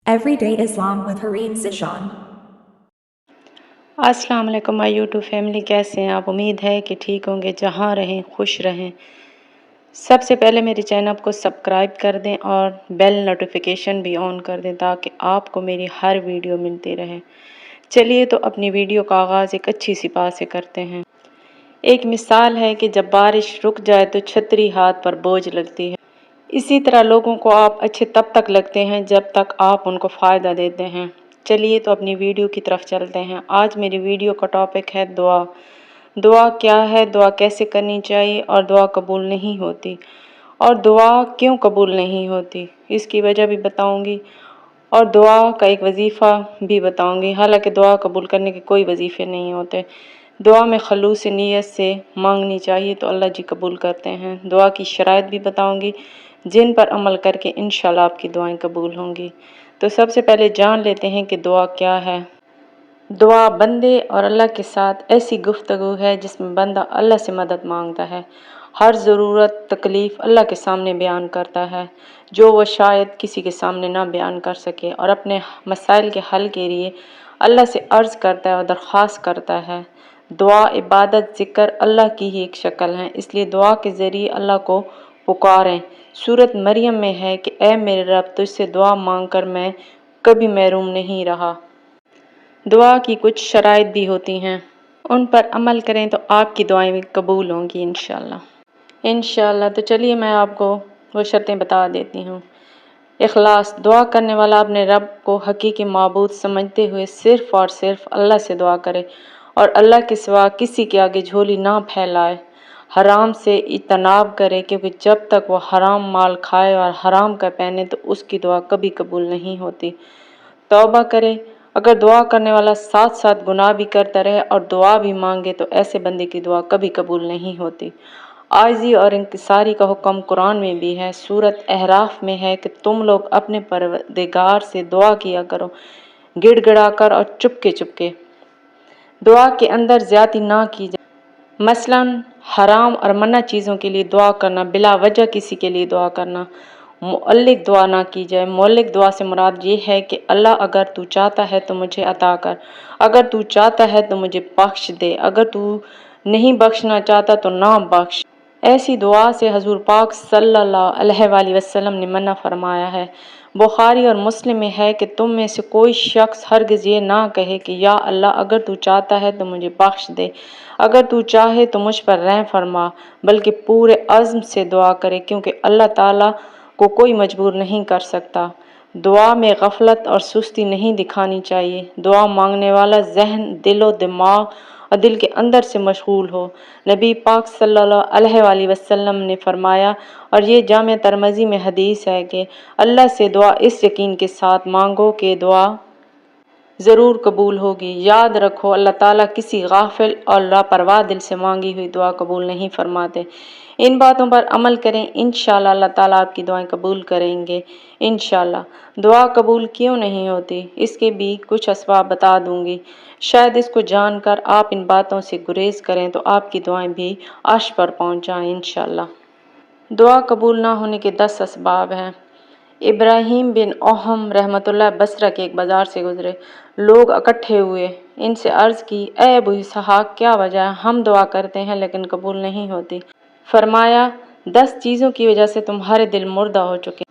Everyday Islam with Hareen Zishan. السلام علیکم مائی YouTube family, کیسے ہیں آپ؟ امید ہے کہ ٹھیک ہوں گے، جہاں رہیں خوش رہیں۔ سب سے پہلے میری چینل کو سبسکرائب کر دیں اور بیل نوٹیفیکیشن بھی آن کر دیں تاکہ آپ کو میری ہر ویڈیو ملتی رہے۔ چلیے تو اپنی ویڈیو کا آغاز ایک اچھی سی بات سے کرتے ہیں۔ ایک مثال ہے کہ جب بارش رک جائے تو چھتری ہاتھ پر بوجھ لگتی ہے، اسی طرح لوگوں کو آپ اچھے تب تک لگتے ہیں جب تک آپ ان کو فائدہ دیتے ہیں۔ چلیے تو اپنی ویڈیو کی طرف چلتے ہیں۔ آج میری ویڈیو کا ٹاپک ہے دعا۔ دعا کیا ہے، دعا کیسے کرنی چاہیے، اور دعا قبول نہیں ہوتی، اور دعا کیوں قبول نہیں ہوتی اس کی وجہ بھی بتاؤں گی، اور دعا کا ایک وظیفہ بھی بتاؤں گی۔ حالانکہ دعا قبول کرنے کے کوئی وظیفے نہیں ہوتے، دعا میں خلوص نیت سے مانگنی چاہیے تو اللہ جی قبول کرتے ہیں۔ دعا کی شرائط بھی بتاؤں گی جن پر عمل کر کے انشاءاللہ آپ کی دعائیں قبول ہوں گی۔ تو سب سے پہلے جان لیتے ہیں کہ دعا کیا ہے۔ دعا بندے اور اللہ کے ساتھ ایسی گفتگو ہے جس میں بندہ اللہ سے مدد مانگتا ہے، ہر ضرورت تکلیف اللہ کے سامنے بیان کرتا ہے جو وہ شاید کسی کے سامنے نہ بیان کر سکے، اور اپنے مسائل کے حل کے لیے اللہ سے عرض کرتا ہے اور درخواست کرتا ہے۔ دعا، عبادت، ذکر اللہ کی ہی ایک شکل ہے، اس لیے دعا کے ذریعے اللہ کو پکاریں۔ سورۃ مریم میں ہے کہ اے میرے رب، تجھ سے دعا مانگ کر میں کبھی محروم نہیں رہا۔ دعا کی کچھ شرائط بھی ہوتی ہیں، ان پر عمل کریں تو آپ کی دعائیں بھی قبول ہوں گی انشاءاللہ۔ تو چلیے میں آپ کو وہ شرطیں بتا دیتی ہوں۔ اخلاص، دعا کرنے والا اپنے رب کو حقیقی معبود سمجھتے ہوئے صرف اور صرف اللہ سے دعا کرے اور اللہ کے سوا کسی کے آگے جھولی نہ پھیلائے۔ حرام سے اجتناب کرے، کیونکہ جب تک وہ حرام مال کھائے اور حرام کا پہنے تو اس کی دعا کبھی قبول نہیں ہوتی۔ توبہ کرے، اگر دعا کرنے والا ساتھ ساتھ گناہ بھی کرتا رہے اور دعا بھی مانگے تو ایسے بندے کی دعا کبھی قبول نہیں ہوتی۔ عاجزی اور انکساری کا حکم قرآن میں بھی ہے۔ سورۃ اعراف میں ہے کہ تم لوگ اپنے پروردگار سے دعا کیا کرو، گڑ گڑا کر اور چپکے چپکے۔ دعا کے اندر زیادتی نہ کی جائے، مثلاً حرام اور منع چیزوں کے لیے دعا کرنا، بلا وجہ کسی کے لیے دعا کرنا، معلق دعا نہ کی جائے۔ معلق دعا سے مراد یہ ہے کہ اللہ اگر تو چاہتا ہے تو مجھے عطا کر، اگر تو چاہتا ہے تو مجھے بخش دے، اگر تو نہیں بخشنا چاہتا تو نہ بخش۔ ایسی دعا سے حضور پاک صلی اللہ علیہ وآلہ وسلم نے منع فرمایا ہے۔ بخاری اور مسلم میں ہے کہ تم میں سے کوئی شخص ہرگز یہ نہ کہے کہ یا اللہ اگر تو چاہتا ہے تو مجھے بخش دے، اگر تو چاہے تو مجھ پر رحم فرما، بلکہ پورے عزم سے دعا کرے، کیونکہ اللہ تعالیٰ کو کوئی مجبور نہیں کر سکتا۔ دعا میں غفلت اور سستی نہیں دکھانی چاہیے۔ دعا مانگنے والا ذہن، دل و دماغ اور دل کے اندر سے مشغول ہو۔ نبی پاک صلی اللہ علیہ وآلہ وسلم نے فرمایا، اور یہ جامع ترمذی میں حدیث ہے کہ اللہ سے دعا اس یقین کے ساتھ مانگو کہ دعا ضرور قبول ہوگی۔ یاد رکھو، اللہ تعالیٰ کسی غافل اور لاپرواہ دل سے مانگی ہوئی دعا قبول نہیں فرماتے۔ ان باتوں پر عمل کریں، انشاءاللہ اللہ تعالیٰ آپ کی دعائیں قبول کریں گے انشاءاللہ۔ دعا قبول کیوں نہیں ہوتی، اس کے بھی کچھ اسباب بتا دوں گی، شاید اس کو جان کر آپ ان باتوں سے گریز کریں تو آپ کی دعائیں بھی عرش پر پہنچ جائیں انشاءاللہ۔ دعا قبول نہ ہونے کے 10 اسباب ہیں۔ ابراہیم بن اوہم رحمۃ اللہ بصرہ کے ایک بازار سے گزرے، لوگ اکٹھے ہوئے، ان سے عرض کی، اے ابو اسحاق، کیا وجہ ہے؟ ہم دعا کرتے ہیں لیکن قبول نہیں ہوتی۔ فرمایا، 10 چیزوں کی وجہ سے تمہارے دل مردہ ہو چکے۔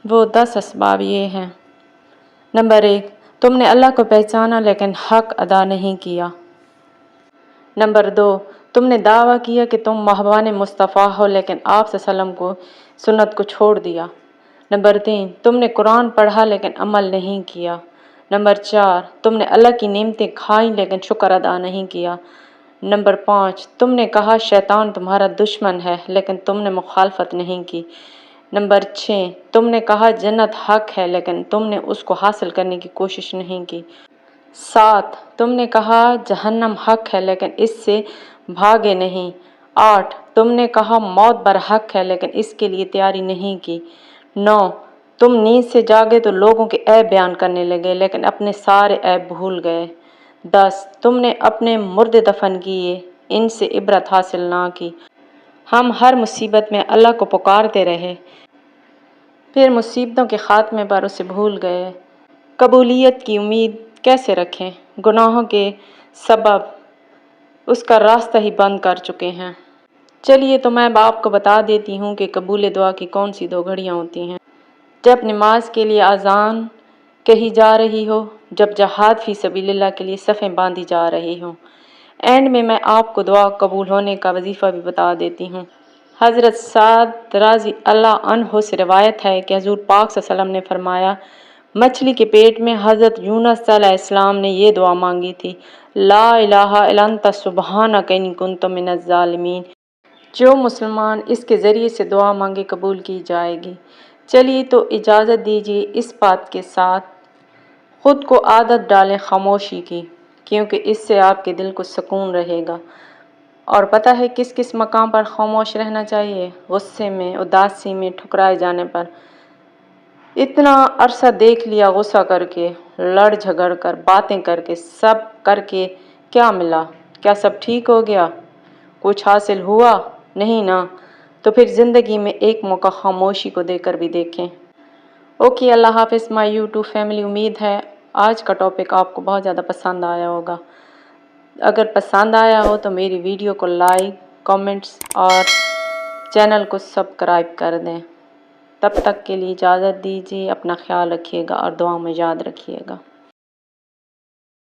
وہ 10 اسباب یہ ہیں۔ نمبر 1، تم نے اللہ کو پہچانا لیکن حق ادا نہیں کیا۔ نمبر 2، تم نے دعویٰ کیا کہ تم مہربان مصطفیٰ ہو لیکن آپ صلی اللہ علیہ وسلم کو سنت کو چھوڑ دیا۔ نمبر 3، تم نے قرآن پڑھا لیکن عمل نہیں کیا۔ نمبر 4، تم نے اللہ کی نعمتیں کھائیں لیکن شکر ادا نہیں کیا۔ نمبر 5، تم نے کہا شیطان تمہارا دشمن ہے لیکن تم نے مخالفت نہیں کی۔ نمبر 6، تم نے کہا جنت حق ہے لیکن تم نے اس کو حاصل کرنے کی کوشش نہیں کی۔ 7، تم نے کہا جہنم حق ہے لیکن اس سے بھاگے نہیں۔ 8، تم نے کہا موت برحق ہے لیکن اس کے لیے تیاری نہیں کی۔ 9، تم نیند سے جاگے تو لوگوں کے عیب بیان کرنے لگے لیکن اپنے سارے عیب بھول گئے۔ 10، تم نے اپنے مردے دفن کیے، ان سے عبرت حاصل نہ کی۔ ہم ہر مصیبت میں اللہ کو پکارتے رہے، پھر مصیبتوں کے خاتمے پر اسے بھول گئے۔ قبولیت کی امید کیسے رکھیں؟ گناہوں کے سبب اس کا راستہ ہی بند کر چکے ہیں۔ چلیے تو میں آپ کو بتا دیتی ہوں کہ قبول دعا کی کون سی 2 گھڑیاں ہوتی ہیں۔ جب نماز کے لیے اذان کہی جا رہی ہو، جب جہاد فی سبیل اللہ کے لیے صفیں باندھی جا رہی ہوں۔ اینڈ میں آپ کو دعا قبول ہونے کا وظیفہ بھی بتا دیتی ہوں۔ حضرت سعد رضی اللہ عنہ سے روایت ہے کہ حضور پاک صلی اللہ علیہ وسلم نے فرمایا، مچھلی کے پیٹ میں حضرت یونس علیہ السلام نے یہ دعا مانگی تھی، لا الہ الا انت سبحانک انی کنت من الظالمین۔ جو مسلمان اس کے ذریعے سے دعا مانگے قبول کی جائے گی۔ چلیے تو اجازت دیجیے اس بات کے ساتھ خود کو عادت ڈالیں خاموشی کی، کیونکہ اس سے آپ کے دل کو سکون رہے گا۔ اور پتہ ہے کس کس مقام پر خاموش رہنا چاہیے؟ غصے میں، اداسی میں، ٹھکرائے جانے پر۔ اتنا عرصہ دیکھ لیا غصہ کر کے، لڑ جھگڑ کر، باتیں کر کے، سب کر کے کیا ملا؟ کیا سب ٹھیک ہو گیا؟ کچھ حاصل ہوا؟ نہیں نا؟ تو پھر زندگی میں ایک موقع خاموشی کو دے کر بھی دیکھیں۔ اوکے، اللہ حافظ مائی یوٹیوب فیملی۔ امید ہے آج کا ٹاپک آپ کو بہت زیادہ پسند آیا ہوگا۔ اگر پسند آیا ہو تو میری ویڈیو کو لائک، کامنٹس اور چینل کو سبسکرائب کر دیں۔ تب تک کے لیے اجازت دیجیے، اپنا خیال رکھیے گا اور دعا میں یاد رکھیے گا۔